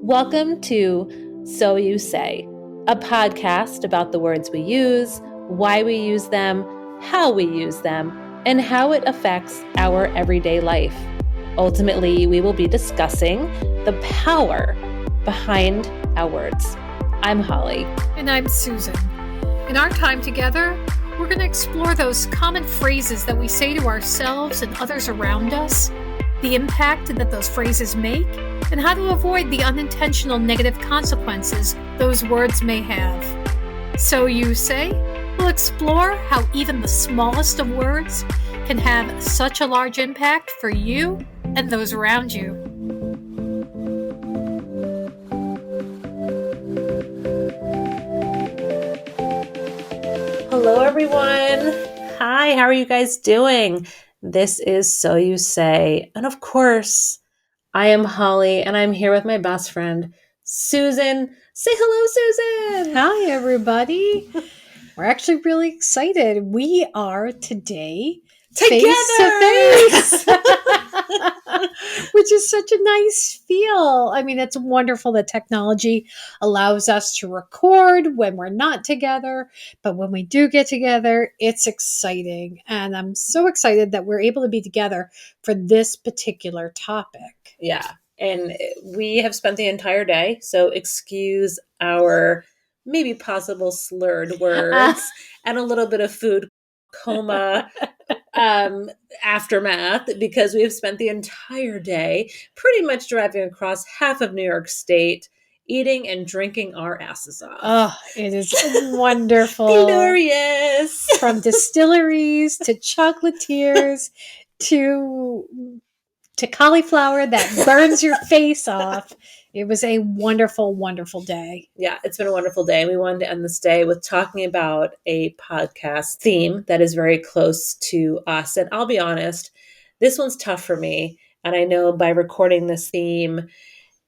Welcome to So You Say, a podcast about the words we use, why we use them, how we use them, and how it affects our everyday life. Ultimately, we will be discussing the power behind our words. I'm Holly. And I'm Susan. In our time together, we're going to explore those common phrases that we say to ourselves and others around us, the impact that those phrases make, and how to avoid the unintentional negative consequences those words may have. So You Say, we'll explore how even the smallest of words can have such a large impact for you and those around you. Hello, everyone. Hi, how are you guys doing? This is So You Say. And of course, I am Holly, and I'm here with my best friend, Susan. Say hello, Susan. Hi, everybody. We're actually really excited. We are today face to face, which is such a nice feel. I mean, it's wonderful that technology allows us to record when we're not together, but when we do get together, it's exciting. And I'm so excited that we're able to be together for this particular topic. Yeah, and we have spent the entire day, so excuse our maybe possible slurred words and a little bit of food coma aftermath, because we have spent the entire day pretty much driving across half of New York State, eating and drinking our asses off. Oh, it is wonderful. Glorious. From distilleries to chocolatiers to cauliflower that burns your face off. It was a wonderful, wonderful day. Yeah, it's been a wonderful day. We wanted to end this day with talking about a podcast theme that is very close to us. And I'll be honest, this one's tough for me. And I know by recording this theme,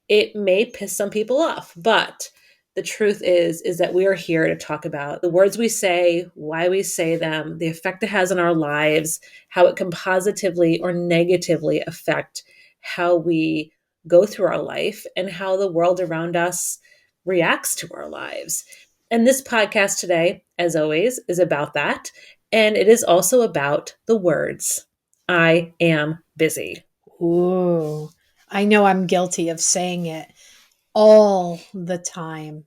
it may piss some people off. But the truth is that we are here to talk about the words we say, why we say them, the effect it has on our lives, how it can positively or negatively affect how we go through our life and how the world around us reacts to our lives. And this podcast today, as always, is about that. And it is also about the words, I am busy. Ooh, I know I'm guilty of saying it all the time.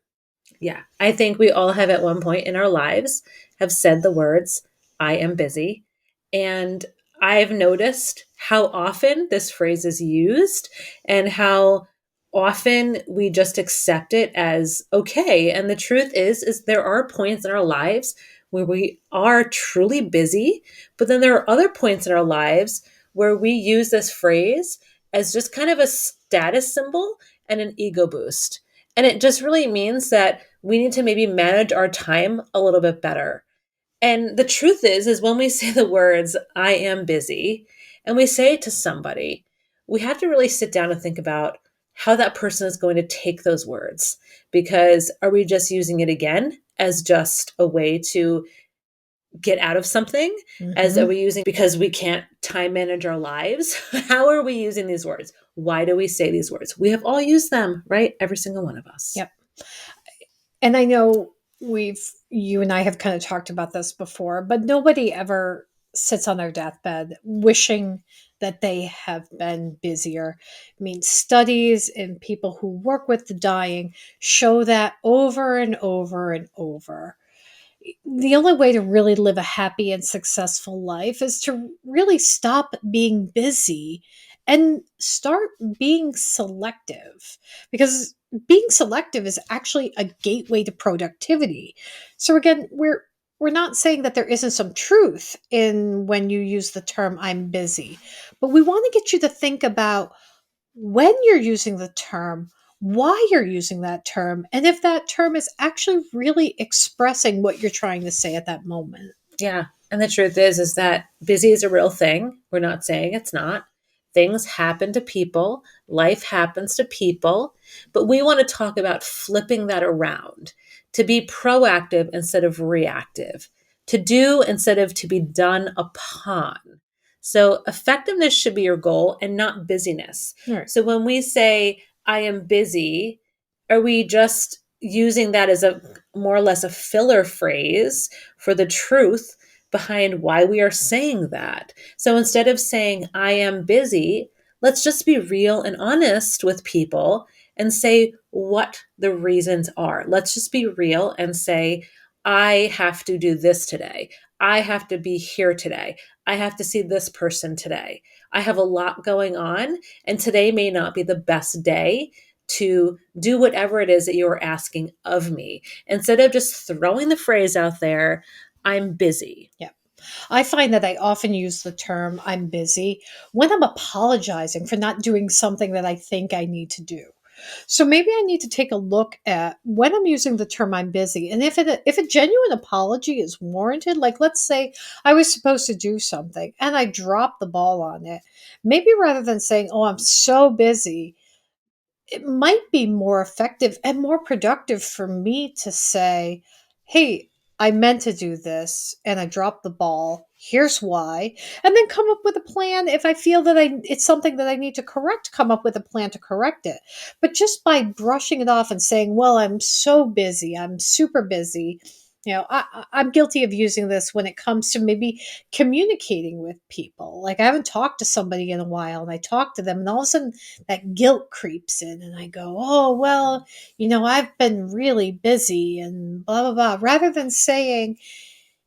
Yeah, I think we all have at one point in our lives have said the words, I am busy. And I've noticed how often this phrase is used and how often we just accept it as okay. And the truth is there are points in our lives where we are truly busy, but then there are other points in our lives where we use this phrase as just kind of a status symbol and an ego boost. And it just really means that we need to maybe manage our time a little bit better. And the truth is when we say the words, I am busy, and we say it to somebody, we have to really sit down and think about how that person is going to take those words. Because are we just using it again as just a way to get out of something? Mm-hmm. As are we using because we can't time manage our lives? How are we using these words? Why do we say these words? We have all used them, right? Every single one of us. Yep. And I know you and I have kind of talked about this before, but nobody ever sits on their deathbed wishing that they have been busier. I mean, studies and people who work with the dying show that over and over and over. The only way to really live a happy and successful life is to really stop being busy and start being selective, because being selective is actually a gateway to productivity. So again, we're not saying that there isn't some truth in when you use the term I'm busy, but we want to get you to think about when you're using the term, why you're using that term, and if that term is actually really expressing what you're trying to say at that moment. Yeah. And the truth is that busy is a real thing. We're not saying it's not. Things happen to people. Life happens to people. But we want to talk about flipping that around, to be proactive instead of reactive, to do instead of to be done upon, So effectiveness should be your goal and not busyness. Right. So when we say, I am busy, are we just using that as a more or less a filler phrase for the truth behind why we are saying that? So instead of saying, I am busy, let's just be real and honest with people and say what the reasons are. Let's just be real and say, I have to do this today. I have to be here today. I have to see this person today. I have a lot going on, and today may not be the best day to do whatever it is that you're asking of me. Instead of just throwing the phrase out there, I'm busy. Yeah. I find that I often use the term I'm busy when I'm apologizing for not doing something that I think I need to do. So maybe I need to take a look at when I'm using the term I'm busy, and if a genuine apology is warranted, like let's say I was supposed to do something and I dropped the ball on it. Maybe rather than saying, "Oh, I'm so busy," it might be more effective and more productive for me to say, hey, I meant to do this and I dropped the ball. Here's why. And then come up with a plan if I feel that it's something that I need to correct, come up with a plan to correct it. But just by brushing it off and saying, well, I'm so busy, I'm super busy. I'm guilty of using this when it comes to maybe communicating with people. Like I haven't talked to somebody in a while and I talk to them and all of a sudden that guilt creeps in and I go, oh, well, I've been really busy and blah, blah, blah, rather than saying,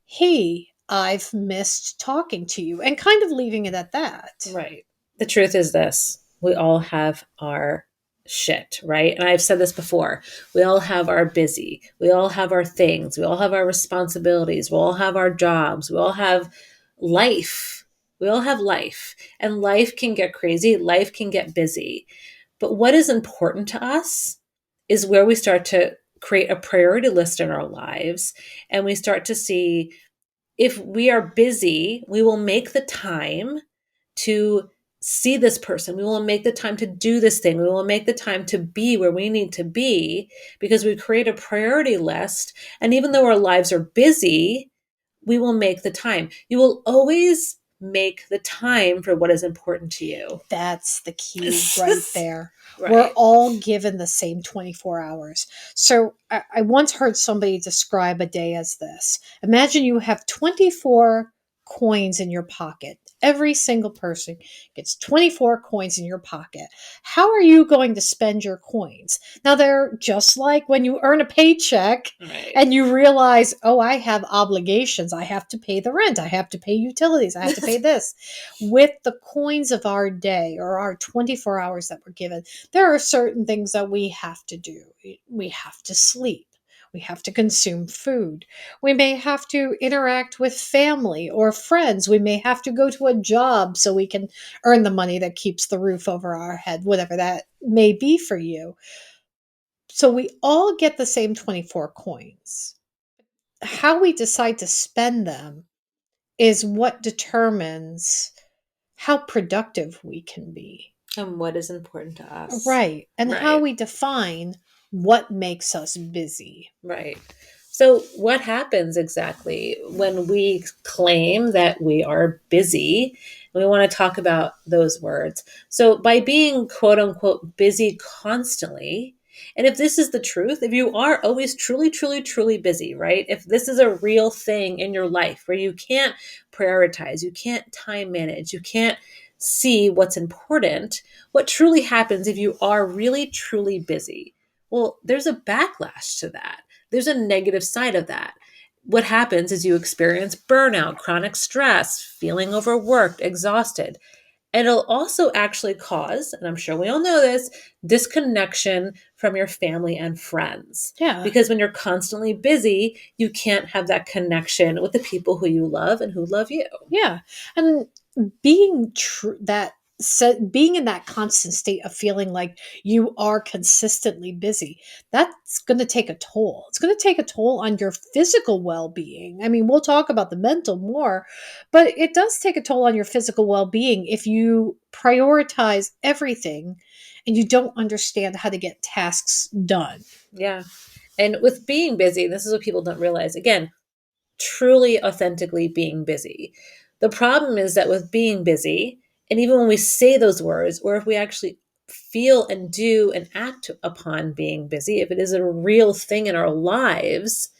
hey, I've missed talking to you and kind of leaving it at that. Right. The truth is this: we all have our shit, right? And I've said this before. We all have our busy. We all have our things. We all have our responsibilities. We all have our jobs. We all have life. We all have life. And life can get crazy. Life can get busy. But what is important to us is where we start to create a priority list in our lives and we start to see if we are busy, we will make the time to see this person. We will make the time to do this thing. We will make the time to be where we need to be because we create a priority list. And even though our lives are busy, we will make the time. You will always make the time for what is important to you. That's the key right there. We're Right. all given the same 24 hours. So I once heard somebody describe a day as this. Imagine you have 24 coins in your pocket. Every single person gets 24 coins in your pocket. How are you going to spend your coins? Now, they're just like when you earn a paycheck Right. and you realize, oh, I have obligations. I have to pay the rent. I have to pay utilities. I have to pay this. With the coins of our day or our 24 hours that we're given, there are certain things that we have to do. We have to sleep. We have to consume food. We may have to interact with family or friends. We may have to go to a job so we can earn the money that keeps the roof over our head, whatever that may be for you. So we all get the same 24 coins. How we decide to spend them is what determines how productive we can be. And what is important to us. Right. And how Right. we define what makes us busy. Right. So, what happens exactly when we claim that we are busy? We want to talk about those words. So, by being quote unquote busy constantly, and if this is the truth, if you are always truly, truly, truly busy, right? If this is a real thing in your life where you can't prioritize, you can't time manage, you can't see what's important, what truly happens if you are really, truly busy? Well, there's a backlash to that. There's a negative side of that. What happens is you experience burnout, chronic stress, feeling overworked, exhausted. And it'll also actually cause, and I'm sure we all know this, disconnection from your family and friends. Yeah. Because when you're constantly busy, you can't have that connection with the people who you love and who love you. Yeah. And being being in that constant state of feeling like you are consistently busy, that's going to take a toll. It's going to take a toll on your physical well-being. I mean, we'll talk about the mental more, but it does take a toll on your physical well-being if you prioritize everything and you don't understand how to get tasks done. Yeah. And with being busy, this is what people don't realize. Again, truly, authentically being busy. The problem is that with being busy, and even when we say those words, or if we actually feel and do and act upon being busy, if it is a real thing in our lives,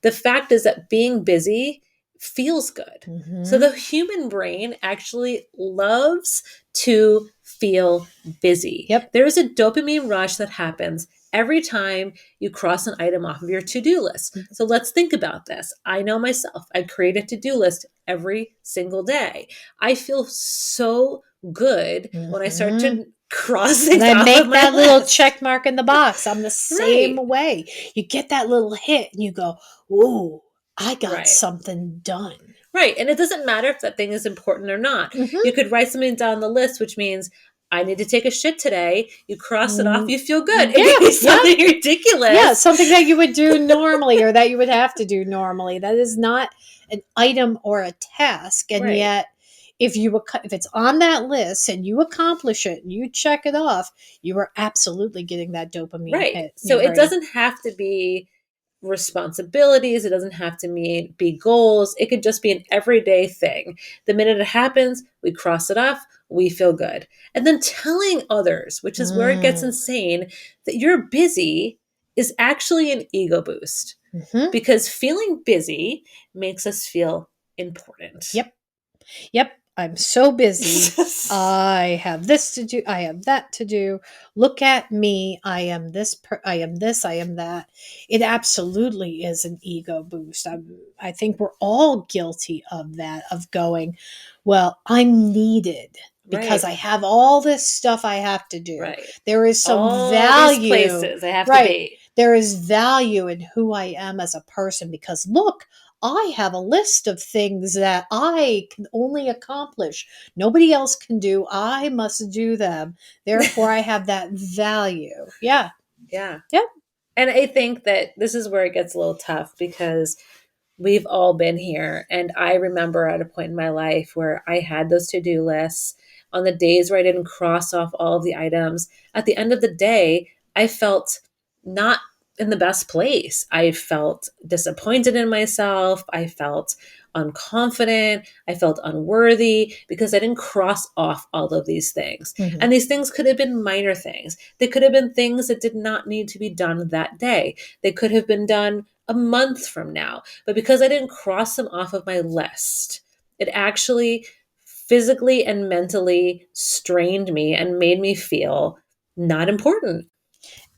the fact is that being busy feels good. So Mm-hmm. the human brain actually loves to feel busy. Yep. There is a dopamine rush that happens every time you cross an item off of your to-do list. So let's think about this. I know myself. I create a to-do list every single day. I feel so good when I start Mm-hmm. to cross And things I off of make my that little list. check mark in the box. I'm the same Right. way. You get that little hit and you go, "Ooh, I got Right. something done." Right. And it doesn't matter if that thing is important or not. You Mm-hmm. could write something down the list, which means I need to take a shit today. You cross it off, Mm, you feel good. It yeah, could be yeah, something yeah. ridiculous. Something that you would do normally or that you would have to do normally. That is not an item or a task. And Right. yet, if it's on that list and you accomplish it and you check it off, you are absolutely getting that dopamine Right. hit in So your it brain. doesn't have to be responsibilities. It doesn't have to be goals. It could just be an everyday thing. The minute it happens, we cross it off, we feel good. And then telling others, which is where it gets Mm. insane, that you're busy is actually an ego boost Hmm. because feeling busy makes us feel important. Yep. Yep, I'm so busy. I have this to do. I have that to do. Look at me. I am this. I am this. I am that. It absolutely is an ego boost. I think we're all guilty of that, of going, well, I'm needed because Right, I have all this stuff I have to do. right. There is some All these value, places I have to right? be. There is value in who I am as a person because look, I have a list of things that I can only accomplish. Nobody else can do. I must do them. Therefore, I have that value. Yeah. Yeah. Yeah. And I think that this is where it gets a little tough because we've all been here. And I remember at a point in my life where I had those to do lists on the days where I didn't cross off all of the items. At the end of the day, I felt not in the best place. I felt disappointed in myself. I felt unconfident. I felt unworthy because I didn't cross off all of these things. Mhm. And these things could have been minor things. They could have been things that did not need to be done that day. They could have been done a month from now. But because I didn't cross them off of my list, it actually physically and mentally strained me and made me feel not important.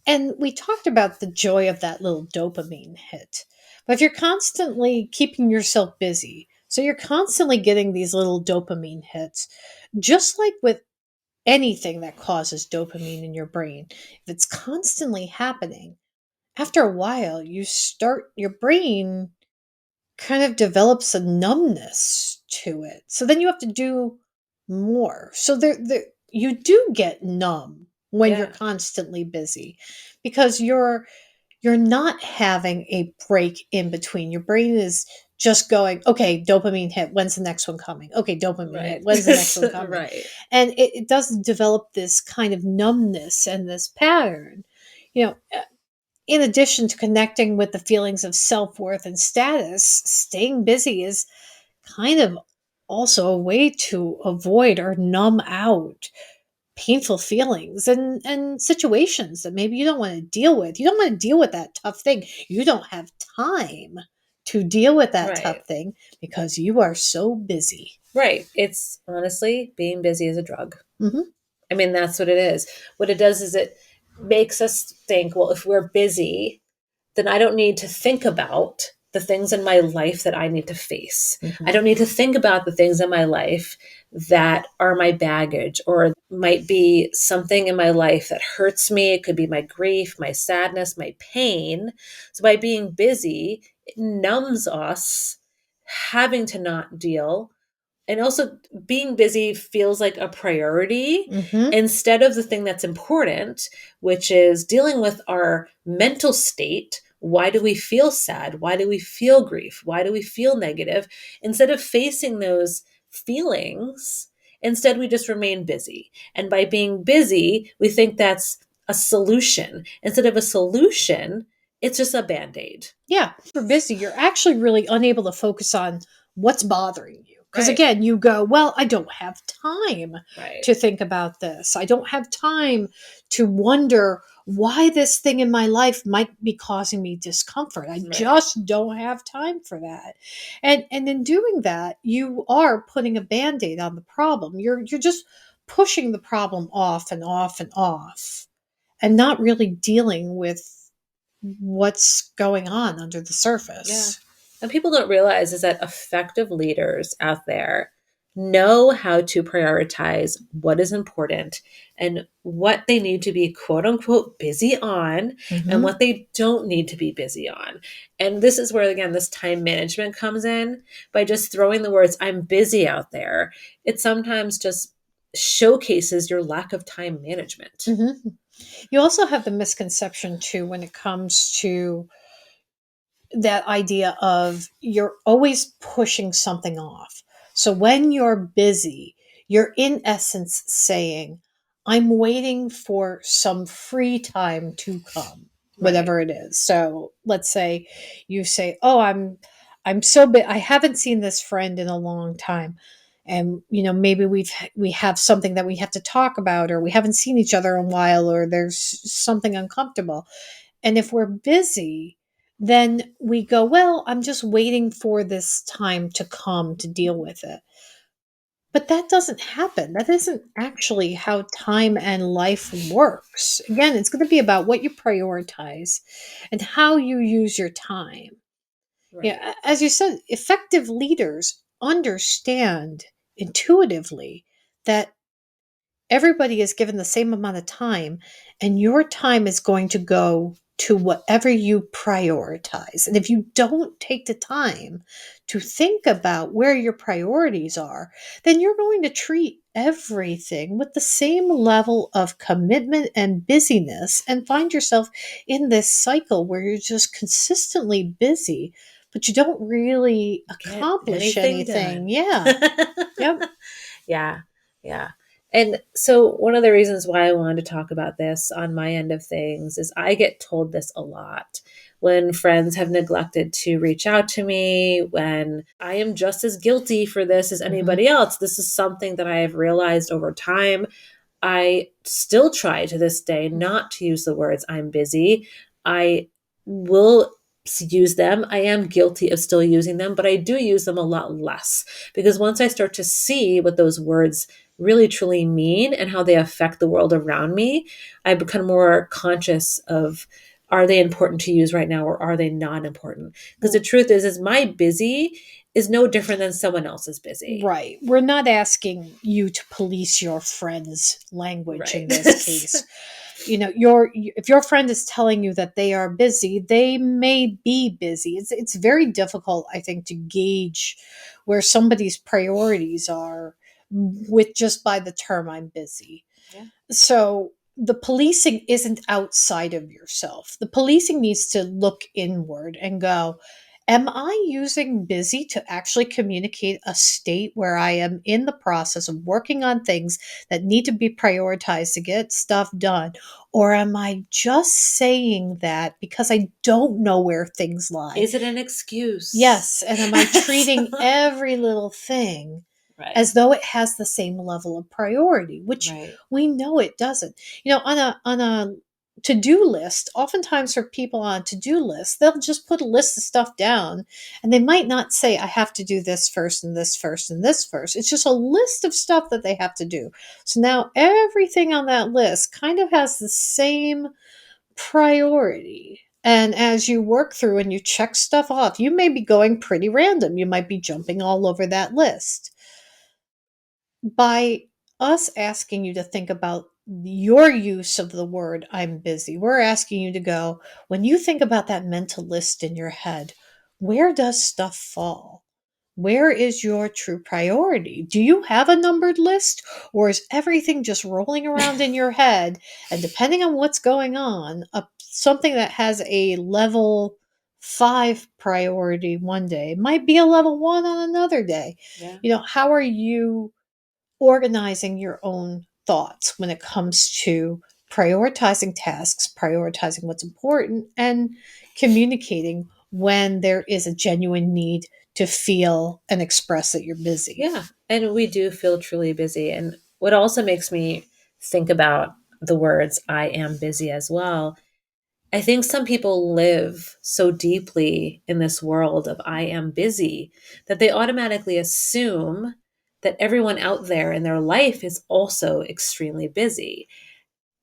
And we talked about the joy of that little dopamine hit. But if you're constantly keeping yourself busy, so you're constantly getting these little dopamine hits, just like with anything that causes dopamine in your brain, if it's constantly happening, after a while, your brain kind of develops a numbness to it. So then you have to do more. So you do get numb when you're Yeah, constantly busy because you're not having a break in between. Your brain is just going, okay, dopamine hit. When's the next one coming? Okay, dopamine hit. right. When's the next one coming? Right. And it does develop this kind of numbness and this pattern. You know, in addition to connecting with the feelings of self worth and status, staying busy is kind of also a way to avoid or numb out painful feelings and situations that maybe you don't want to deal with. You don't want to deal with that tough thing. You don't have time to deal with that Right. tough thing because you are so busy. Right. It's honestly being busy is a drug. Hmm. I mean, that's what it is. What it does is it makes us think, well, if we're busy, then I don't need to think about the things in my life that I need to face. I Hmm. don't need to think about the things in my life that are my baggage or might be something in my life that hurts me. It could be my grief, my sadness, my pain. So by being busy, it numbs us having to not deal, and also being busy feels like a priority Hmm. instead of the thing that's important, which is dealing with our mental state. Why do we feel sad? Why do we feel grief? Why do we feel negative? Instead of facing those feelings, instead we just remain busy. And by being busy, we think that's a solution. Instead of a solution, it's just a band aid. Yeah, if you're busy, you're actually really unable to focus on what's bothering you. Because Right. again, you go, well, I don't have time Right. to think about this. I don't have time to wonder why this thing in my life might be causing me discomfort. I Right. just don't have time for that. And in doing that, you are putting a band-aid on the problem. You're just pushing the problem off and off and off and not really dealing with what's going on under the Yeah. surface. And people don't realize is that effective leaders out there know how to prioritize what is important and what they need to be quote unquote busy on and Hmm. what they don't need to be busy on. And this is where, again, this time management comes in by just throwing the words, I'm busy out there. It sometimes just showcases your lack of time management. Hmm. You also have the misconception too when it comes to that idea of you're always pushing something off. So when you're busy, you're in essence saying, I'm waiting for some free time to come, Right. whatever it is. So let's say you say, "Oh, I'm so bit I haven't seen this friend in a long time." And maybe we have something that we have to talk about, or we haven't seen each other in a while, or there's something uncomfortable. And if we're busy, then we go, well, I'm just waiting for this time to come to deal with it. But that doesn't happen. That isn't actually how time and life works. Again, it's going to be about what you prioritize and how you use your time. Right. Yeah, as you said, effective leaders understand intuitively that everybody is given the same amount of time, and your time is going to go to whatever you prioritize. And if you don't take the time to think about where your priorities are, then you're going to treat everything with the same level of commitment and busyness and find yourself in this cycle where you're just consistently busy, but you don't really Get accomplish anything anything. done. Yeah. Yep. Yeah, yeah. And so, one of the reasons why I wanted to talk about this on my end of things is I get told this a lot when friends have neglected to reach out to me, when I am just as guilty for this as Hmm. anybody else. This is something that I have realized over time. I still try to this day not to use the words I'm busy. I will use them. I am guilty of still using them, but I do use them a lot less because once I start to see what those words really truly mean and how they affect the world around me, I become more conscious of, are they important to use right now or are they not important? Because the truth is my busy is no different than someone else's busy. Right. We're not asking you to police your friend's language Right. in this case. If your friend is telling you that they are busy, they may be busy. It's very difficult, I think, to gauge where somebody's priorities are with just by the term I'm busy. Yeah. So the policing isn't outside of yourself. The policing needs to look inward and go, am I using busy to actually communicate a state where I am in the process of working on things that need to be prioritized to get stuff done? Or am I just saying that because I don't know where things lie? Is it an excuse? Yes, and am I treating every little thing Right. as though it has the same level of priority, which Right. we know it doesn't. On a to-do list, oftentimes for people on to-do lists, they'll just put a list of stuff down and they might not say I have to do this first and this first and this first. It's just a list of stuff that they have to do. So now everything on that list kind of has the same priority. And as you work through and you check stuff off, you may be going pretty random. You might be jumping all over that list. By us asking you to think about your use of the word I'm busy, we're asking you to go, when you think about that mental list in your head, where does stuff fall? Where is your true priority? Do you have a numbered list, or is everything just rolling around in your head? And depending on what's going on, something that has a level 5 priority one day might be a level 1 on another day. Yeah. How are you organizing your own thoughts when it comes to prioritizing tasks, prioritizing what's important, and communicating when there is a genuine need to feel and express that you're busy. Yeah. And we do feel truly busy. And what also makes me think about the words I am busy as well, I think some people live so deeply in this world of I am busy that they automatically assume that everyone out there in their life is also extremely busy.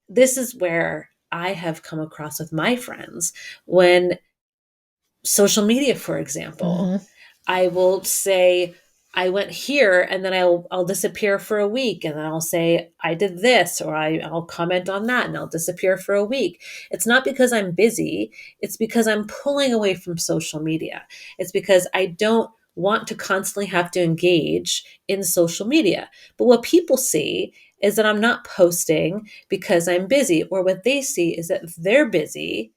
This is where I have come across with my friends when social media, for example, Mm-hmm. I will say I went here and then I'll disappear for a week and then I'll say I did this or I'll comment on that and I'll disappear for a week. It's not because I'm busy, it's because I'm pulling away from social media. It's because I don't want to constantly have to engage in social media. But what people see is that I'm not posting because I'm busy, or what they see is that they're busy,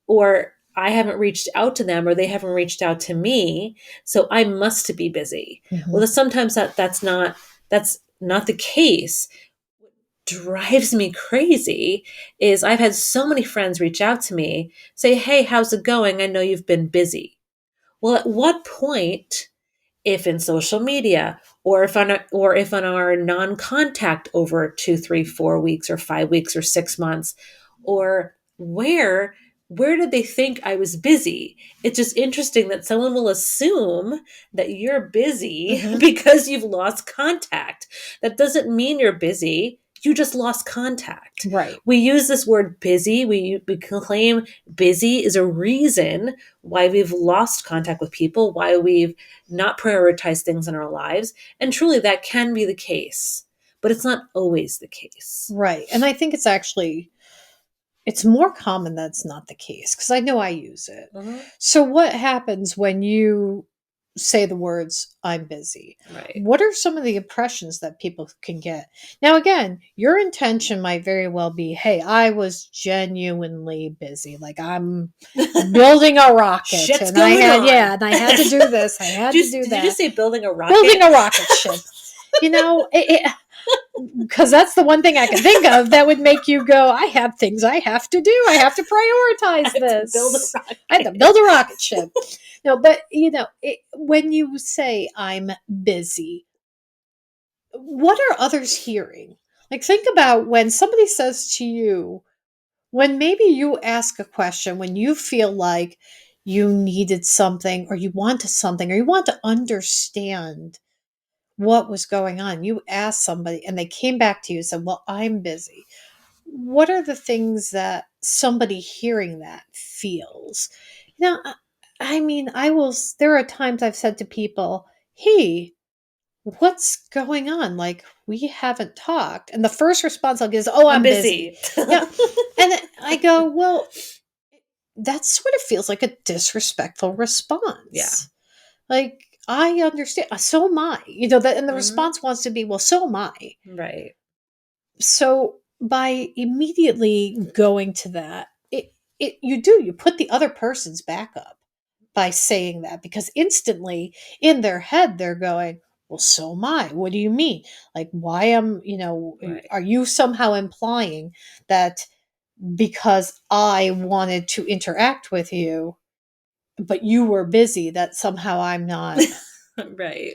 or I haven't reached out to them or they haven't reached out to me, so I must be busy. Mm-hmm. Well, sometimes that's not the case. Drives me crazy is I've had so many friends reach out to me, say, "Hey, how's it going? I know you've been busy." Well, at what point, if in social media or if on our non-contact over 2, 3, 4 weeks or 5 weeks or 6 months, or where did they think I was busy? It's just interesting that someone will assume that you're busy Mm-hmm. because you've lost contact. That doesn't mean you're busy. You just lost contact. Right. We use this word busy. We claim busy is a reason why we've lost contact with people, why we've not prioritized things in our lives. And truly, that can be the case, but it's not always the case. Right. And I think it's more common that's not the case because I know I use it. Mhm. So, what happens when you say the words, I'm busy? Right. What are some of the impressions that people can get? Now, again, your intention might very well be, hey, I was genuinely busy. Like I'm building a rocket Shit's and I going had, on. yeah, and I had to do this, I had to do Did you just that. say building a rocket? Building a rocket ship. You know, because that's the one thing I can think of that would make you go, I have things I have to do. I have to I prioritize have to build a this. I have to rocket. build a rocket ship. No, but when you say I'm busy, what are others hearing? Like, think about when somebody says to you, when maybe you ask a question, when you feel like you needed something or you wanted something or you want to understand what was going on. You asked somebody and they came back to you and said, well, I'm busy. What are the things that somebody hearing that feels? You know, I mean, there are times I've said to people, hey, what's going on? Like, we haven't talked. And the first response I'll get is, oh, I'm I'm busy. busy. Yeah. And I go, well, that sort of feels like a disrespectful Yeah. response. Like, I understand. So am I. That, and the Hmm. response wants to be, well, so am I. Right. So by immediately going to that, you put the other person's back up by saying that because instantly in their head they're going, well, so am I. What do you mean? Like, why Right. are you somehow implying that because I wanted to interact with you, but you were busy, that somehow I'm not, Right.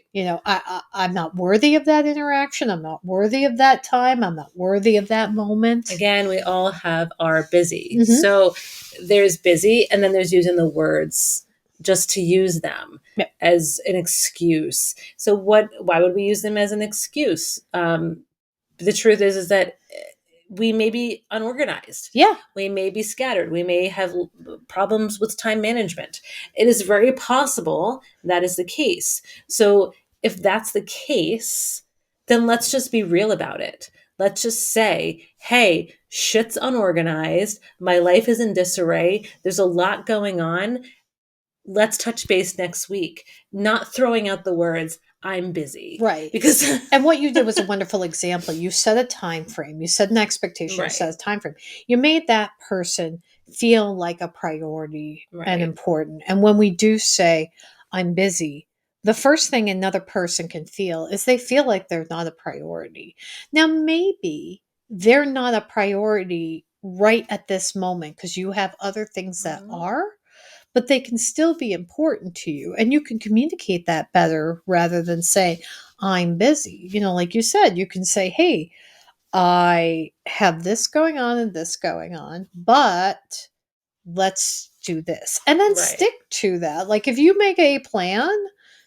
I'm not worthy of that interaction. I'm not worthy of that time. I'm not worthy of that moment. Again, we all have our busy. Hmm. So there's busy, and then there's using the words just to use them Yeah. as an excuse. So why would we use them as an excuse? The truth is that we may be unorganized. Yeah. We may be scattered. We may have problems with time management. It is very possible that is the case. So if that's the case, then let's just be real about it. Let's just say, hey, shit's unorganized. My life is in disarray. There's a lot going on. Let's touch base next week. Not throwing out the words, I'm busy. Right. Because, And what you did was a wonderful example. You set a time frame. You set an expectation. You set right, a time frame. You made that person feel like a priority and right. important. And when we do say, I'm busy, the first thing another person can feel is they feel like they're not a priority. Now, maybe they're not a priority right at this moment because you have other things that Mhm. are. but they can still be important to you. And you can communicate that better rather than say, I'm busy. Like you said, you can say, hey, I have this going on and this going on, but let's do this. And then Right. stick to that. Like if you make a plan,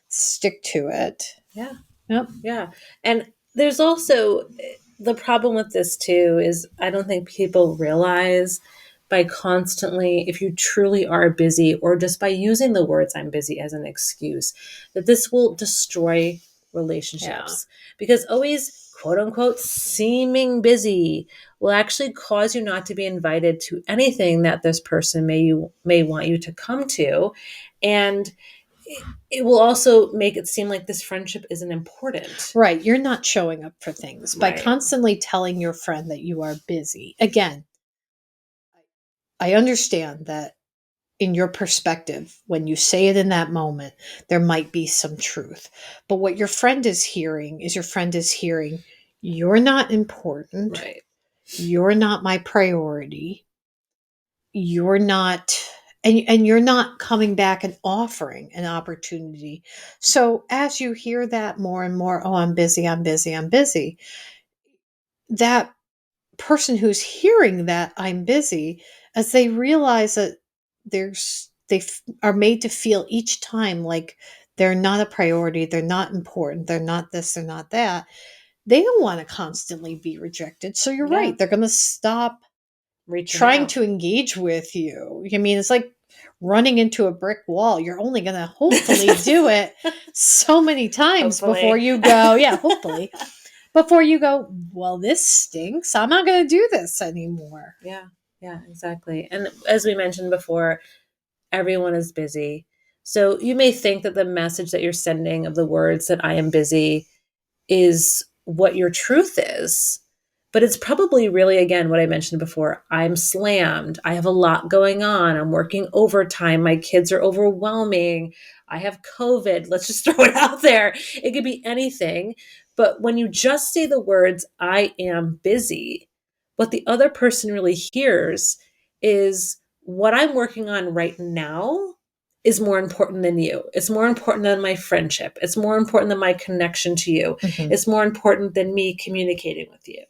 stick to it. Yeah. Yep. Yeah. And there's also the problem with this too is I don't think people realize by constantly, if you truly are busy, or just by using the words I'm busy as an excuse, that this will destroy Yeah. relationships. Because always, quote unquote, seeming busy will actually cause you not to be invited to anything that this person may want you to come to. And it will also make it seem like this friendship isn't important. Right. You're not showing up for things by Right. constantly telling your friend that you are busy. Again, I understand that in your perspective, when you say it in that moment, there might be some truth. But what your friend is hearing is your friend is hearing, you're not important. Right. You're not my priority. You're not, and you're not coming back and offering an opportunity. So as you hear that more and more, oh, I'm busy, I'm busy, I'm busy, that person who's hearing that I'm busy, as they realize that are made to feel each time like they're not a priority, they're not important, they're not this, they're not that. They don't want to constantly be rejected. So you're Yeah. right. They're going to stop Reaching trying out. to engage with you. I mean, it's like running into a brick wall. You're only going to hopefully do it so many times before Hopefully. you go, yeah, hopefully, before you go, well, this stinks. I'm not going to do this anymore. Yeah. Yeah, exactly. And as we mentioned before, everyone is busy. So you may think that the message that you're sending of the words that I am busy is what your truth is. But it's probably really, again, what I mentioned before. I'm slammed. I have a lot going on. I'm working overtime. My kids are overwhelming. I have COVID. Let's just throw it out there. It could be anything. But when you just say the words, I am busy, what the other person really hears is what I'm working on right now is more important than you. It's more important than my friendship. It's more important than my connection to you. Mhm. It's more important than me communicating with you.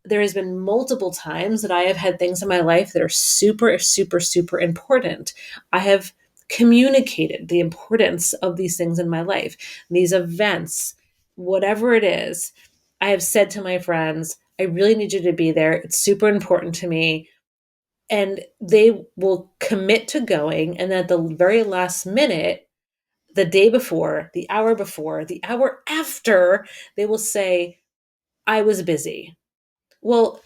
There has been multiple times that I have had things in my life that are super, super, super important. I have communicated the importance of these things in my life, these events, whatever it is. I have said to my friends, I really need you to be there. It's super important to me. And they will commit to going. And at the very last minute, the day before, the hour after, they will say, I was busy. Well,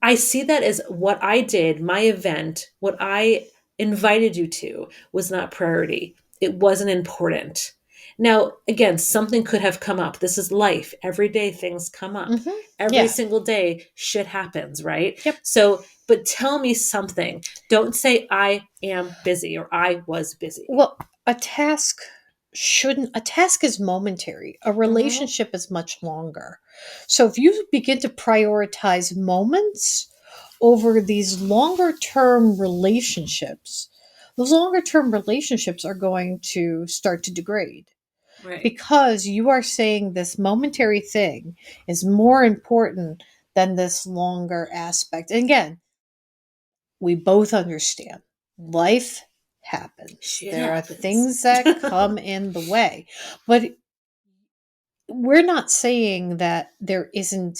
I see that as what I did, my event, what I invited you to was not priority. It wasn't important. Now, again, something could have come up. This is life. Every day things come up. Mhm. Every Yeah. single day shit happens, right? Yep. So, but tell me something. Don't say I am busy or I was busy. Well, a task is momentary. A Hmm. relationship is much longer. So if you begin to prioritize moments over these longer term relationships, those longer term relationships are going to start to degrade Right. because you are saying this momentary thing is more important than this longer aspect. And again, we both understand life happens. Shit There are happens. things that come in the way. But we're not saying that there isn't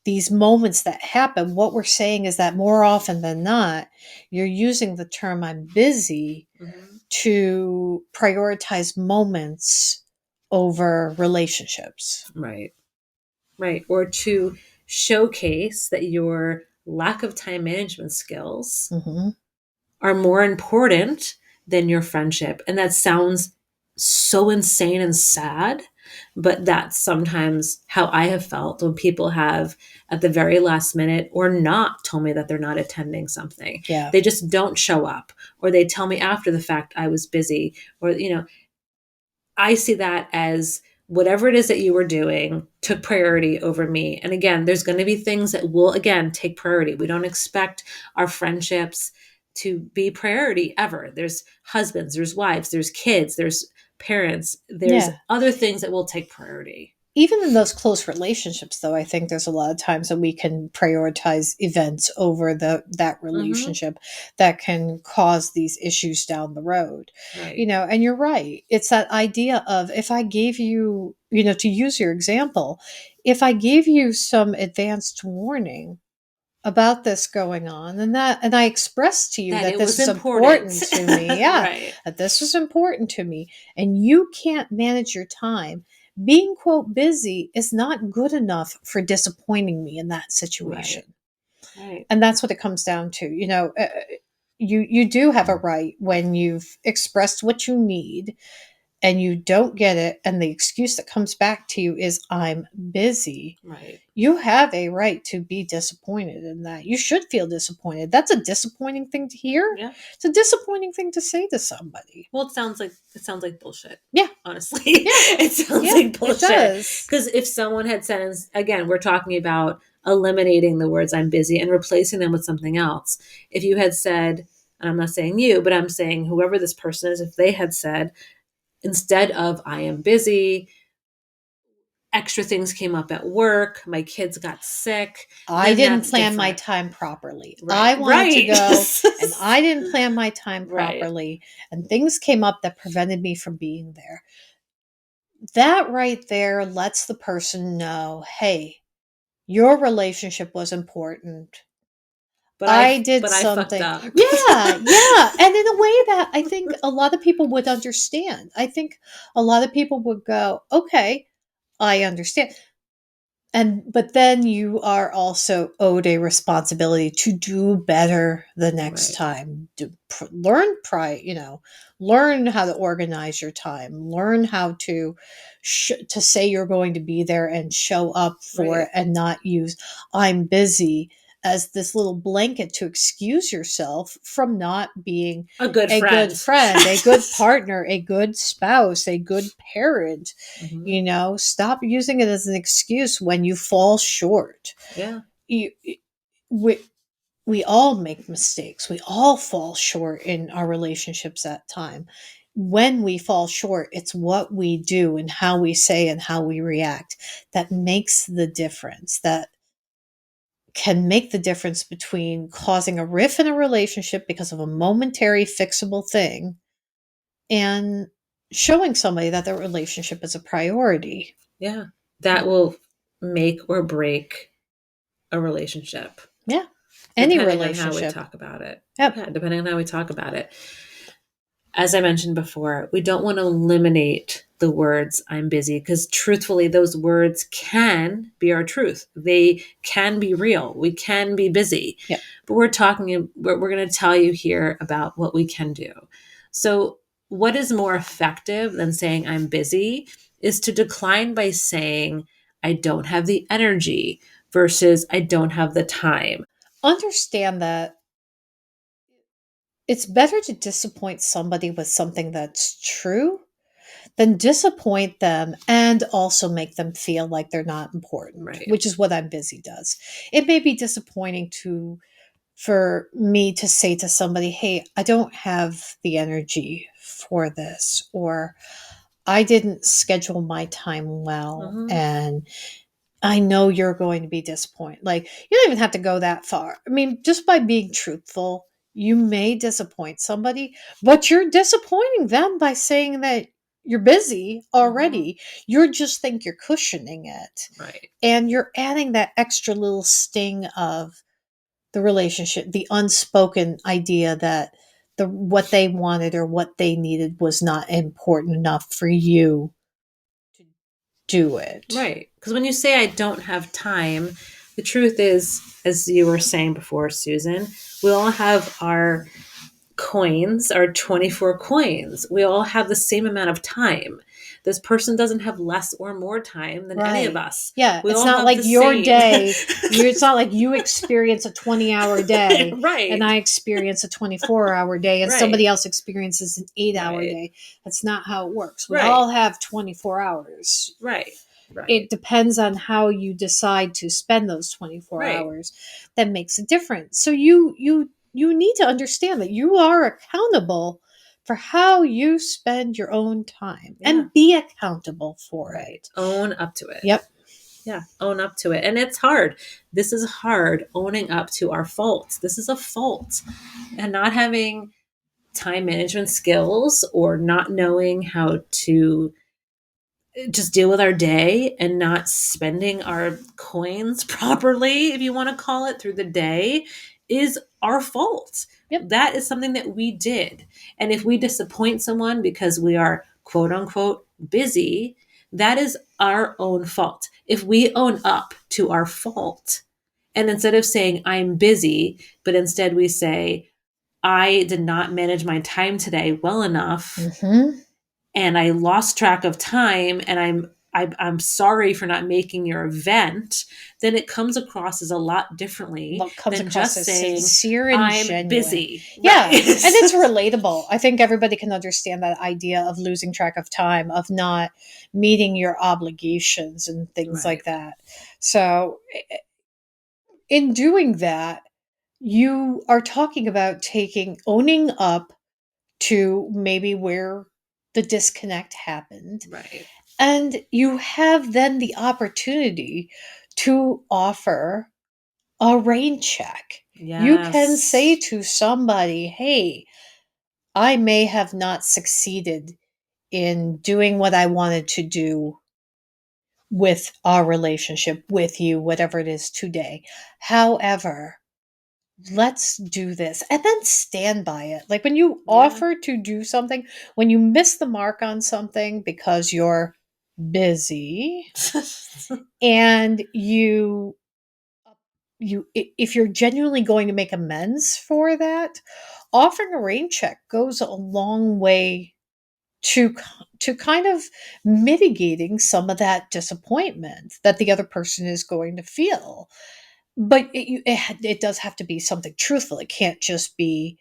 these moments that happen. What we're saying is that more often than not, you're using the term I'm busy Hmm. to prioritize moments over relationships. Right. Right. Or to showcase that your lack of time management skills Hmm. are more important than your friendship. And that sounds so insane and sad, but that's sometimes how I have felt when people have at the very last minute or not told me that they're not attending something. Yeah. They just don't show up, or they tell me after the fact I was busy, or, I see that as whatever it is that you were doing took priority over me. And again, there's going to be things that will, again, take priority. We don't expect our friendships to be priority ever. There's husbands, there's wives, there's kids, there's parents, there's Yeah. other things that will take priority. Even in those close relationships, though, I think there's a lot of times that we can prioritize events over that Mm-hmm. relationship that can cause these issues down the road. Right. And you're right. It's that idea of, if I gave you, to use your example, if I gave you some advanced warning about this going on, and I expressed to you That that it this was is important. important to me, yeah, Right. that this is important to me, and you can't manage your time, being quote busy is not good enough for disappointing me in that situation. Right. Right. And that's what it comes down to. You do have a right, when you've expressed what you need and you don't get it, and the excuse that comes back to you is I'm busy. Right. You have a right to be disappointed in that. You should feel disappointed. That's a disappointing thing to hear. Yeah. It's a disappointing thing to say to somebody. Well, it sounds like bullshit. Yeah, Honestly, yeah, it sounds yeah, like it bullshit. does. Because if someone had said, again, we're talking about eliminating the words "I'm busy" and replacing them with something else. If you had said, and I'm not saying you, but I'm saying whoever this person is, if they had said, instead of "I am busy," extra things came up at work, my kids got sick, I then didn't that's plan my different. time properly. Right. I wanted to Right. go, and I didn't plan my time Right. properly, and things came up that prevented me from being there. That right there lets the person know, hey, your relationship was important. But I I did but I fucked something. up. Yeah, yeah. And in a way that I think a lot of people would understand. I think a lot of people would go, okay, I understand. But then you are also owed a responsibility to do better the next Right. time. Learn how to organize your time, learn how to say you're going to be there and show up for Right. it, and not use I'm busy as this little blanket to excuse yourself from not being A good a good friend. friend, a good partner, a good spouse, a good parent. Hmm. Stop using it as an excuse when you fall short. Yeah. you, we, we all make mistakes. We all fall short in our relationships at time. When we fall short, it's what we do and how we say and how we react that makes the difference, that can make the difference between causing a rift in a relationship because of a momentary fixable thing, and showing somebody that their relationship is a priority. Yeah. That will make or break a relationship, Yeah. Any depending on how we relationship. talk about it. Yep. Yeah, depending on how we talk about it. As I mentioned before, we don't want to eliminate the words "I'm busy" because truthfully, those words can be our truth. They can be real. We can be busy. Yep. But we're going to tell you here about what we can do. So, what is more effective than saying "I'm busy" is to decline by saying "I don't have the energy" versus "I don't have the time." Understand that it's better to disappoint somebody with something that's true than disappoint them and also make them feel like they're not important, Right. which is what I'm busy does. It may be disappointing for me to say to somebody, hey, I don't have the energy for this, or I didn't schedule my time well, Hmm. and I know you're going to be disappointed. Like, you don't even have to go that far. I mean, just by being truthful, you may disappoint somebody, but you're disappointing them by saying that you're busy Hmm. already. You just think you're cushioning it. Right. And you're adding that extra little sting of the relationship, the unspoken idea that what they wanted or what they needed was not important enough for you to do it. Right. Because when you say "I don't have time," the truth is, as you were saying before, Susan, we all have our coins, our 24 coins. We all have the same amount of time. This person doesn't have less or more time than any of Right. us. Yeah, We it's all not have like the your same. day, it's not like you experience a 20-hour day and Right. I experience a 24-hour day and Right. somebody else experiences an 8-hour Right. day. That's not how it works. We Right. all have 24 hours. Right. It Right. depends on how you decide to spend those 24 Right. hours that makes a difference. So you you need to understand that you are accountable for how you spend your own time Yeah. and be accountable for Right. it. Own up to it. Yep. Yeah. Own up to it. And it's hard. This is hard, owning up to our faults. This is a fault. And not having time management skills or not knowing how to just deal with our day and not spending our coins properly, if you want to call it, through the day is our fault. Yep. That is something that we did. And if we disappoint someone because we are quote unquote busy, that is our own fault. If we own up to our fault, and instead of saying, I'm busy, but instead we say, I did not manage my time today well enough, Mm-hmm. and I lost track of time, and I'm sorry for not making your event, then it comes across as a lot differently What comes than across just as saying sincere and I'm genuine. busy. Yeah. Right. And it's relatable. I think everybody can understand that idea of losing track of time, of not meeting your obligations and things Right. like that. So, in doing that, you are talking about owning up to maybe where the disconnect happened. Right. And you have then the opportunity to offer a rain check. You can say Yes. to somebody, hey, I may have not succeeded in doing what I wanted to do with our relationship, with you, whatever it is today. However, let's do this and then stand by it. Like when you Yeah. offer to do something, when you miss the mark on something because you're busy and if you're genuinely going to make amends for that, offering a rain check goes a long way to to kind of mitigating some of that disappointment that the other person is going to feel. But it does have to be something truthful. It can't just be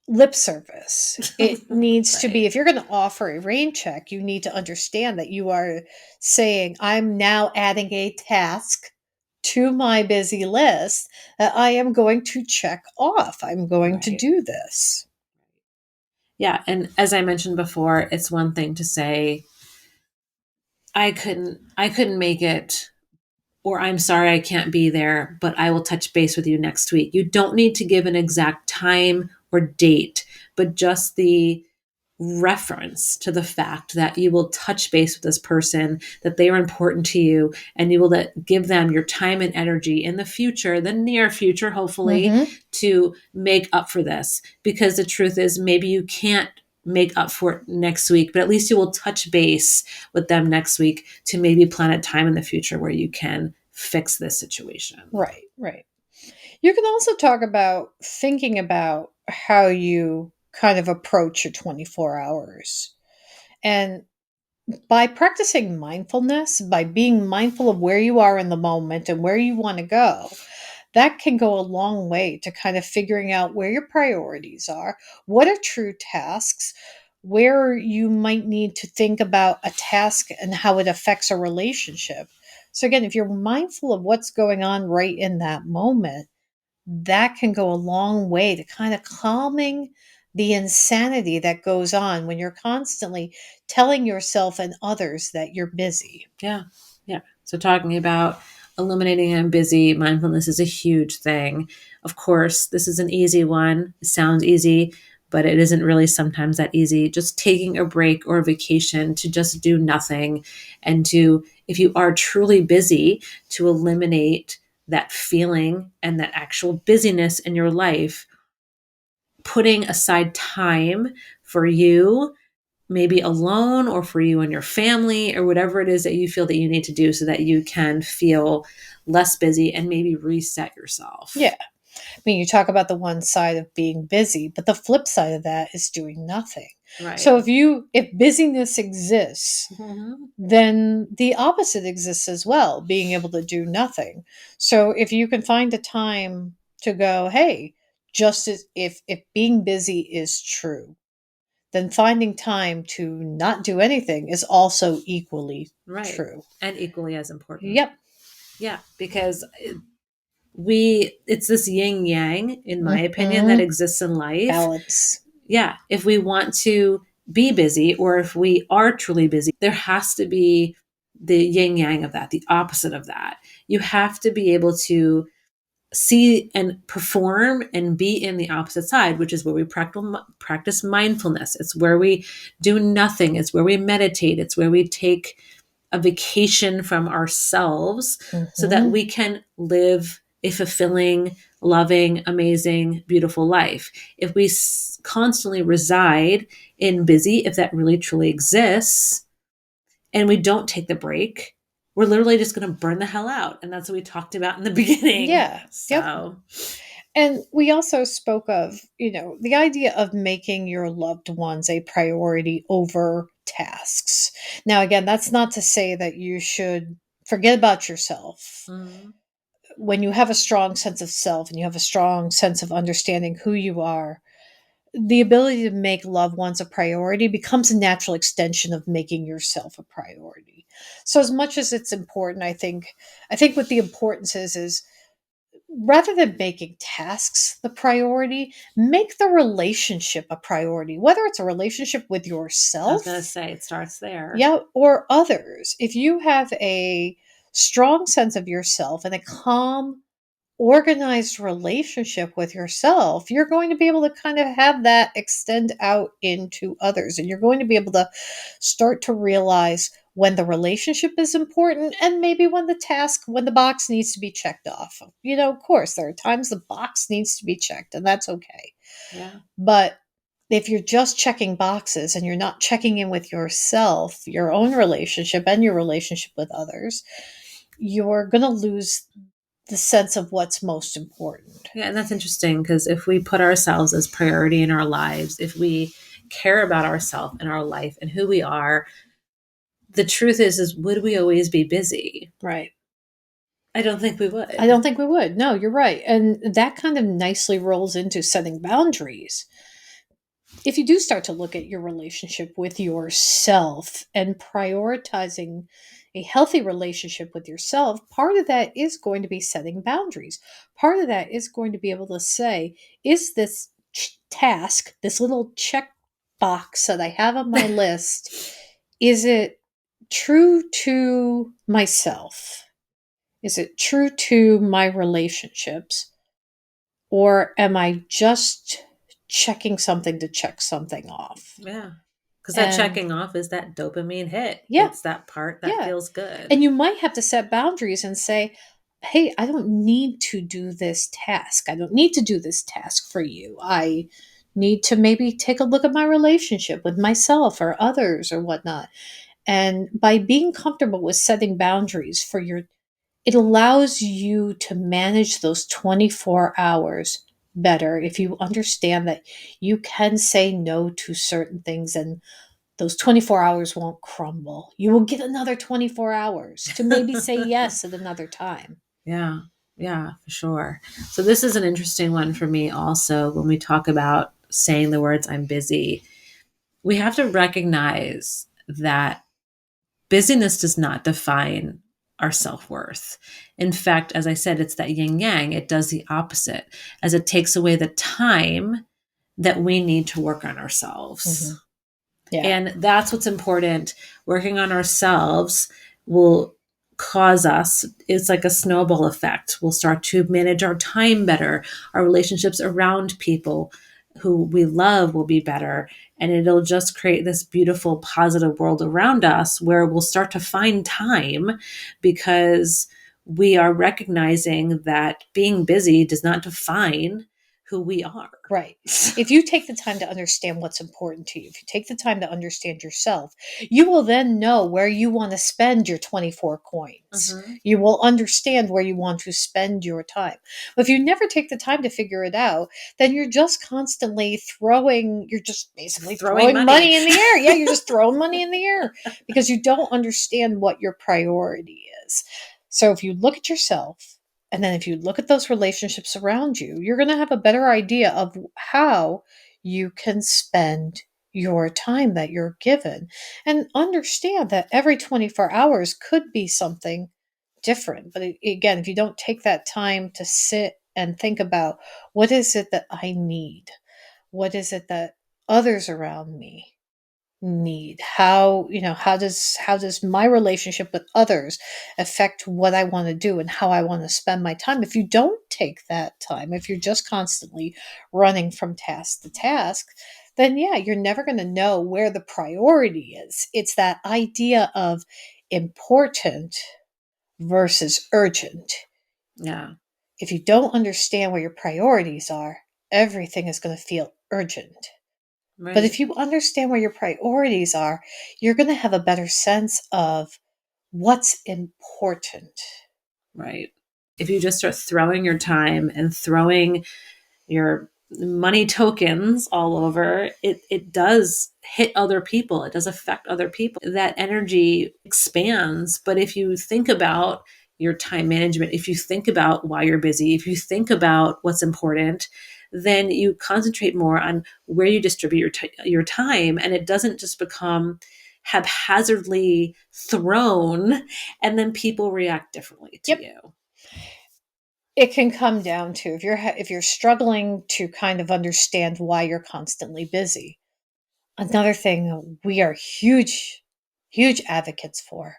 lip service. It needs to be, Right. if you're going to offer a rain check, you need to understand that you are saying, I'm now adding a task to my busy list that I am going to check off. I'm going to Right. do this. Yeah. And as I mentioned before, it's one thing to say, I couldn't make it, or I'm sorry I can't be there, but I will touch base with you next week. You don't need to give an exact time or date, but just the reference to the fact that you will touch base with this person, that they are important to you, and you will give them your time and energy in the future, the near future, hopefully, Mm-hmm. to make up for this. Because the truth is, maybe you can't make up for it next week, but at least you will touch base with them next week to maybe plan a time in the future where you can fix this situation. Right, right. You can also talk about thinking about how you kind of approach your 24 hours. And by practicing mindfulness, by being mindful of where you are in the moment and where you want to go, that can go a long way to kind of figuring out where your priorities are, what are true tasks, where you might need to think about a task and how it affects a relationship. So, again, if you're mindful of what's going on right in that moment, that can go a long way to kind of calming the insanity that goes on when you're constantly telling yourself and others that you're busy. Yeah. Yeah. So talking about eliminating I'm busy, mindfulness is a huge thing. Of course, this is an easy one. It sounds easy, but it isn't really sometimes that easy. Just taking a break or a vacation to just do nothing, and to, if you are truly busy, to eliminate that feeling and that actual busyness in your life, putting aside time for you, maybe alone or for you and your family, or whatever it is that you feel that you need to do so that you can feel less busy and maybe reset yourself. Yeah. I mean, you talk about the one side of being busy, but the flip side of that is doing nothing. Right. So if busyness exists, Mhm. then the opposite exists as well, being able to do nothing. So if you can find a time to go, hey, just as if being busy is true, then finding time to not do anything is also equally Right. true. And equally as important. Yep. Yeah, because It's this yin yang, in my opinion, that Mhm. exists in life. Balance. Yeah, if we want to be busy, or if we are truly busy, there has to be the yin yang of that, the opposite of that. You have to be able to see and perform and be in the opposite side, which is where we practice mindfulness. It's where we do nothing. It's where we meditate. It's where we take a vacation from ourselves so that Mhm. we can live a fulfilling, loving, amazing, beautiful life. If we constantly reside in busy, if that really truly exists, and we don't take the break, we're literally just going to burn the hell out. And that's what we talked about in the beginning. Yeah. Yep. So, And we also spoke of, the idea of making your loved ones a priority over tasks. Now, again, that's not to say that you should forget about yourself. mm, When you have a strong sense of self and you have a strong sense of understanding who you are, the ability to make loved ones a priority becomes a natural extension of making yourself a priority. So as much as it's important, I think what the importance is rather than making tasks the priority, make the relationship a priority, whether it's a relationship with I was going to yourself, say it starts there. yeah, or others. If you have a strong sense of yourself and a calm, organized relationship with yourself, you're going to be able to kind of have that extend out into others. And you're going to be able to start to realize when the relationship is important and maybe when the box needs to be checked off. Of course, there are times the box needs to be checked, and that's okay. Yeah. But if you're just checking boxes and you're not checking in with yourself, your own relationship, and your relationship with others, you're going to lose the sense of what's most important. Yeah. And that's interesting because if we put ourselves as priority in our lives, if we care about ourselves and our life and who we are, the truth is would we always be busy? Right. I don't think we I would. don't think we would. No, you're right. And that kind of nicely rolls into setting boundaries. If you do start to look at your relationship with yourself and prioritizing a healthy relationship with yourself, part of that is going to be setting boundaries. Part of that is going to be able to say, is this task, this little check box that I have on my list, is it true to myself? Is it true to my relationships? Or am I just checking something to check something off? Yeah. Because that And checking off is that dopamine hit. yeah, It's that part that yeah. feels good. And you might have to set boundaries and say, hey, I don't need to do this task. I don't need to do this task for you. I need to maybe take a look at my relationship with myself or others or whatnot. And by being comfortable with setting boundaries it allows you to manage those 24 hours better if you understand that you can say no to certain things and those 24 hours won't crumble. You will get another 24 hours to maybe say yes at another time. Yeah. Yeah, for sure. So this is an interesting one for me also when we talk about saying the words I'm busy. We have to recognize that busyness does not define our self-worth. In fact, as I said, it's that yin yang. It does the opposite as it takes away the time that we need to work on Hmm. ourselves. Yeah. And that's what's important. Working on ourselves will cause us, it's like a snowball effect. We'll start to manage our time better. Our relationships around people who we love will be better. And it'll just create this beautiful, positive world around us where we'll start to find time because we are recognizing that being busy does not define who we are. Right. If you take the time to understand what's important to you, if you take the time to understand yourself, you will then know where you want to spend your 24 coins. Mhm. You will understand where you want to spend your time. But if you never take the time to figure it out, then you're just basically Throwing throwing money. money in the air. Yeah, you're just throwing money in the air because you don't understand what your priority is. So if you look at yourself, and then if you look at those relationships around you, you're going to have a better idea of how you can spend your time that you're given and understand that every 24 hours could be something different. But again, if you don't take that time to sit and think about what is it that I need, what is it that others around me need, how does my relationship with others affect what I want to do and how I want to spend my time. If you don't take that time, if you're just constantly running from task to task, then yeah, you're never going to know where the priority is. It's that idea of important versus urgent. Yeah. If you don't understand where your priorities are, everything is going to feel urgent. But Right. if you understand where your priorities are, you're going to have a better sense of what's important. Right. If you just start throwing your time and throwing your money tokens all over, it does hit other people. It does affect other people. That energy expands. But if you think about your time management, if you think about why you're busy, if you think about what's important, then you concentrate more on where you distribute your time, and it doesn't just become haphazardly thrown, and then people react differently to Yep. you. It can come down to if you're struggling to kind of understand why you're constantly busy. Another thing we are huge advocates for,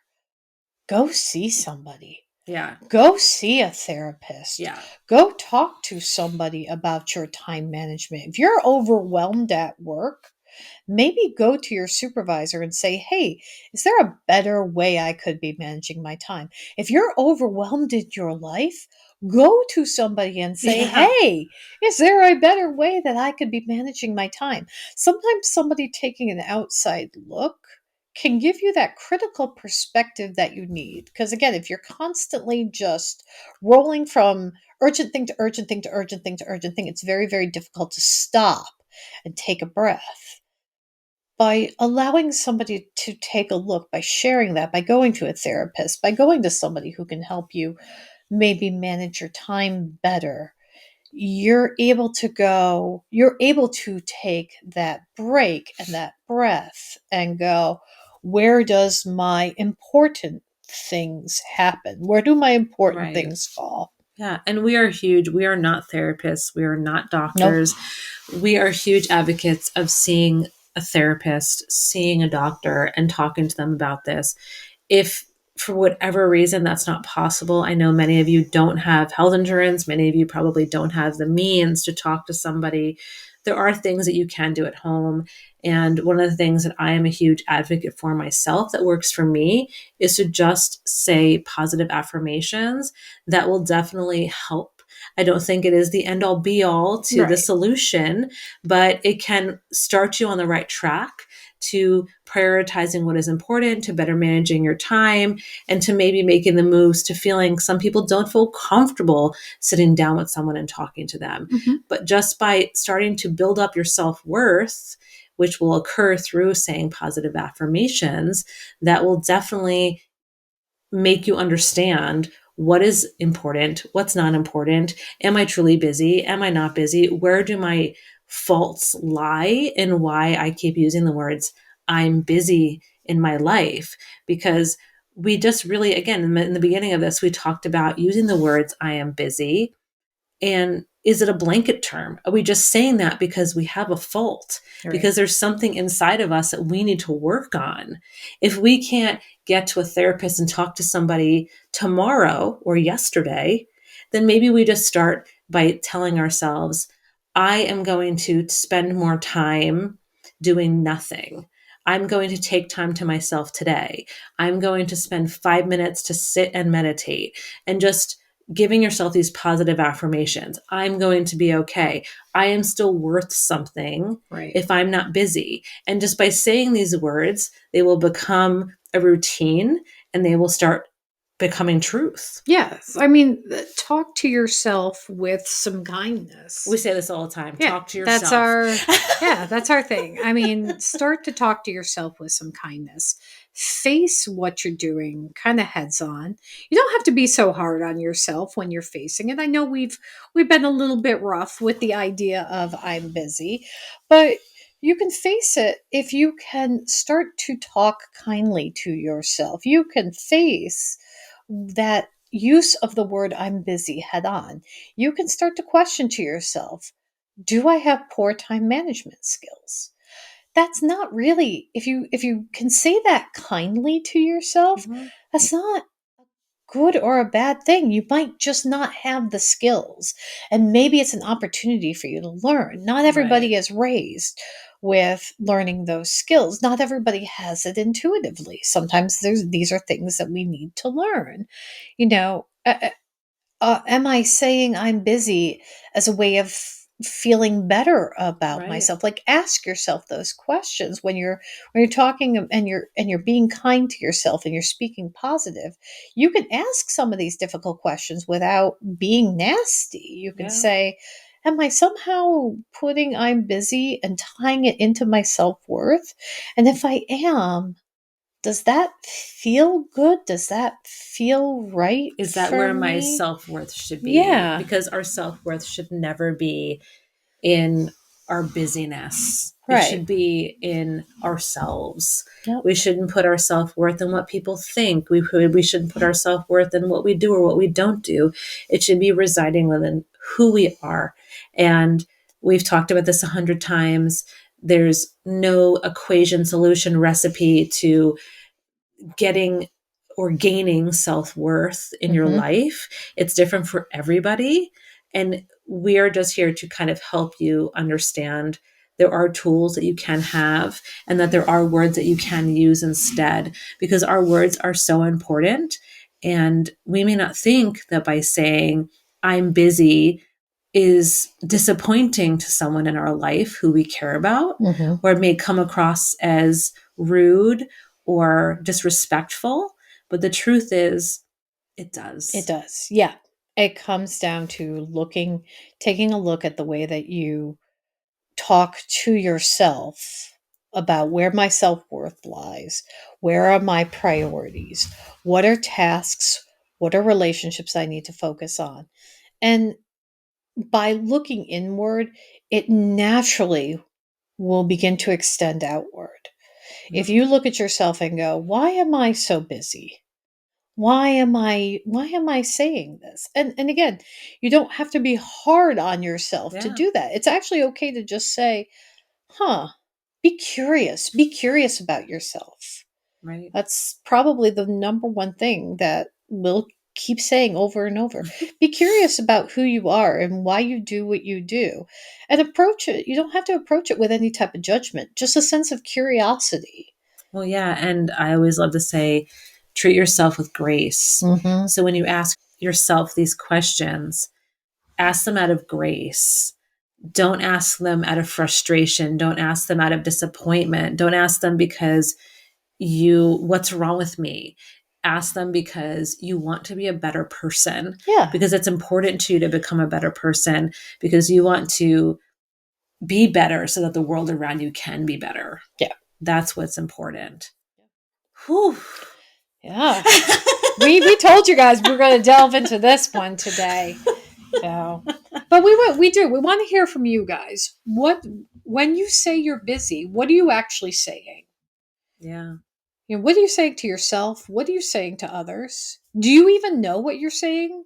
go see somebody. Yeah. Go see a therapist. Yeah. Go talk to somebody about your time management. If you're overwhelmed at work, maybe go to your supervisor and say, hey, is there a better way I could be managing my time? If you're overwhelmed in your life, go to somebody and say, Yeah. hey, is there a better way that I could be managing my time? Sometimes somebody taking an outside look can give you that critical perspective that you need. Because again, if you're constantly just rolling from urgent thing to urgent thing to urgent thing to urgent thing, it's very, very difficult to stop and take a breath. By allowing somebody to take a look, by sharing that, by going to a therapist, by going to somebody who can help you maybe manage your time better, you're able to take that break and that breath and go, where does my important things happen? Where do my important Right. things fall? Yeah. And we are huge. We are not therapists. We are not Nope. doctors. We are huge advocates of seeing a therapist, seeing a doctor, and talking to them about this. If for whatever reason that's not possible, I know many of you don't have health insurance. Many of you probably don't have the means to talk to somebody. There are things that you can do at home. And one of the things that I am a huge advocate for myself that works for me is to just say positive affirmations that will definitely help. I don't think it is the end all be all to the Right. solution, but it can start you on the right track to prioritizing what is important, to better managing your time, and to maybe making the moves to feeling some people don't feel comfortable sitting down with someone and talking to them. Mhm. But just by starting to build up your self worth, which will occur through saying positive affirmations, that will definitely make you understand what is important, what's not important. Am I truly busy? Am I not busy? Where do my faults lie, and why I keep using the words I'm busy in my life? Because we just really, again, in the beginning of this, we talked about using the words I am busy. And is it a blanket term? Are we just saying that because we have a fault? Right. Because there's something inside of us that we need to work on? If we can't get to a therapist and talk to somebody tomorrow or yesterday, then maybe we just start by telling ourselves, I am going to spend more time doing nothing. I'm going to take time to myself today. I'm going to spend 5 minutes to sit and meditate, and just giving yourself these positive affirmations. I'm going to be okay. I am still worth something Right. if I'm not busy. And just by saying these words, they will become a routine, and they will start becoming truth. Yes. I mean, talk to yourself with some We kindness. say this all the time. Yeah, Talk to yourself. that's our thing. I mean, start to talk to yourself with some kindness. Face what you're doing kind of heads on. You don't have to be so hard on yourself when you're facing it. I know we've been a little bit rough with the idea of I'm busy, but you can face it if you can start to talk kindly to yourself. You can face that use of the word I'm busy head on, you can start to question to yourself, do I have poor time management skills? That's not really, if you can say that kindly to yourself, Mhm. that's not good or a bad thing. You might just not have the skills. And maybe it's an opportunity for you to learn. Not Right. everybody is raised with learning those skills. Not everybody has it intuitively. Sometimes these are things that we need to learn. You know, am I saying I'm busy as a way of feeling better about Right. myself? Like, ask yourself those questions when you're talking and you're being kind to yourself and you're speaking positive. You can ask some of these difficult questions without being nasty. You can Yeah. say, am I somehow putting I'm busy and tying it into my self-worth? And if I am, does that feel good? Does that feel right Is that for where my me? self-worth should be? Yeah, Because our self-worth should never be in our busyness. It right. should be in ourselves. Yep. We shouldn't put our self worth in what people think. We shouldn't put our self worth in what we do or what we don't do. It should be residing within who we are. And we've talked about this 100 times. There's no equation, solution, recipe to getting or gaining self worth in your Mhm. life. It's different for everybody. And we are just here to kind of help you understand there are tools that you can have and that there are words that you can use instead because our words are so important. And we may not think that by saying, I'm busy, is disappointing to someone in our life who we care about, Mhm. or it may come across as rude or disrespectful. But the truth is, it It does. does. Yeah. It comes down to taking a look at the way that you talk to yourself about where my self-worth lies. Where are my priorities? What are tasks? What are relationships I need to focus on? And by looking inward, it naturally will begin to extend outward. If Mhm. you look at yourself and go, "Why am I so busy? Why am I saying this?" And again, you don't have to be hard on yourself to Yeah, do that. It's actually okay to just say, "Huh, be curious. Be curious about yourself." right. That's probably the number one thing that we'll keep saying over and over. Be curious about who you are and why you do what you do. And approach it. You don't have to approach it with any type of judgment, just a sense of curiosity. Well, yeah. And I always love to say, treat yourself with grace. Mhm. So when you ask yourself these questions, ask them out of grace. Don't ask them out of frustration. Don't ask them out of disappointment. Don't ask them because what's wrong with me? Ask them because you want to be a better person, Yeah. because it's important to you to become a better person, because you want to be better so that the world around you can be better. Yeah. That's what's important. Whew. Yeah. We told you guys we're going to delve into this one today. So, but we want to hear from you guys. What when you say you're busy, what are you actually saying? Yeah. You know, what are you saying to yourself? What are you saying to others? Do you even know what you're saying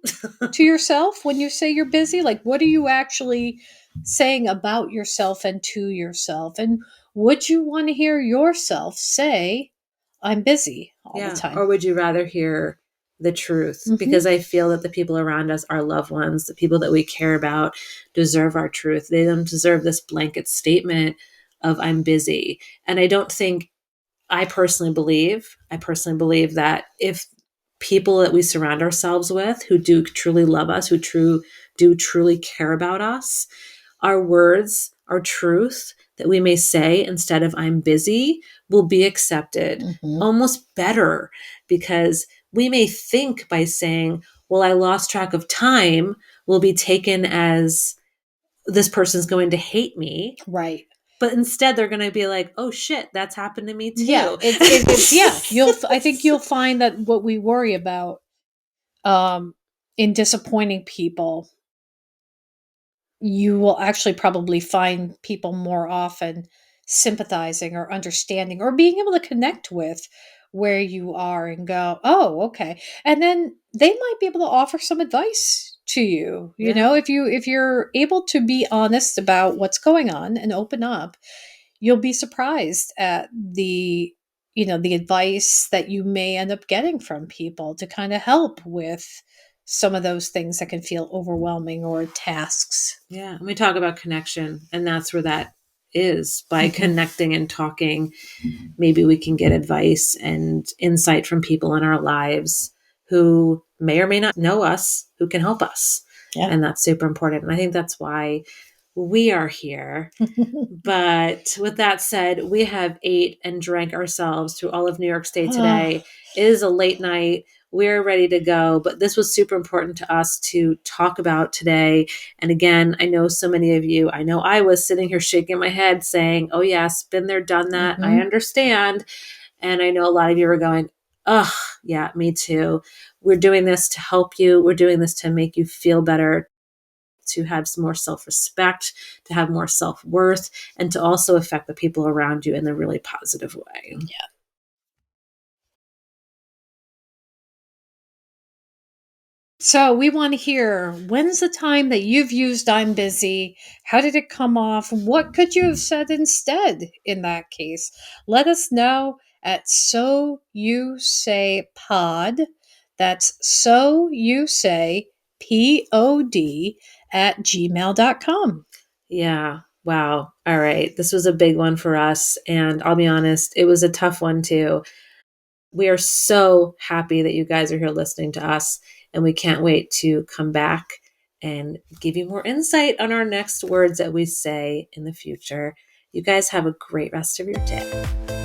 to yourself when you say you're busy? Like, what are you actually saying about yourself and to yourself? And would you want to hear yourself say, I'm busy all the Yeah. time? Or would you rather hear the truth? Hmm. Because I feel that the people around us, our loved ones, the people that we care about, deserve our truth. They don't deserve this blanket statement of I'm busy. And I personally believe that if people that we surround ourselves with who do truly love us, do truly care about us, our words, our truth that we may say instead of I'm busy will be accepted Hmm. almost better, because we may think by saying, well, I lost track of time, will be taken as this person's going to hate me. Right. But instead, they're going to be like, oh shit, that's happened to me Yeah. too. Yeah. I think you'll find that what we worry about, um, in disappointing people, you will actually probably find people more often sympathizing or understanding or being able to connect with where you are and go, "Oh, okay." And then they might be able to offer some advice to you. You Yeah. know, if you're able to be honest about what's going on and open up, you'll be surprised at the advice that you may end up getting from people to kind of help with some of those things that can feel overwhelming or tasks. Yeah. And we talk about connection, and that's where that is. By Mhm. connecting and talking, maybe we can get advice and insight from people in our lives who may or may not know us, who can help us. Yeah. And that's super important. And I think that's why we are here. But with that said, we have ate and drank ourselves through all of New York State Ah, today. It is a late night. We're ready to go, but this was super important to us to talk about today. And again, I know so many of you, I know I was sitting here shaking my head saying, oh, yes, been there, done that. I mhm. understand. And I know a lot of you are going, ugh, yeah, me too. We're doing this to help you. We're doing this to make you feel better, to have some more self respect, to have more self worth, and to also affect the people around you in a really positive way. So we want to hear, when's the time that you've used "I'm busy"? How did it come off? What could you have said instead in that case? Let us know at So You Say Pod. That's So You Say POD at gmail.com. Yeah. Wow. All right. This was a big one for us. And I'll be honest, it was a tough one too. We are so happy that you guys are here listening to us. And we can't wait to come back and give you more insight on our next words that we say in the future. You guys have a great rest of your day.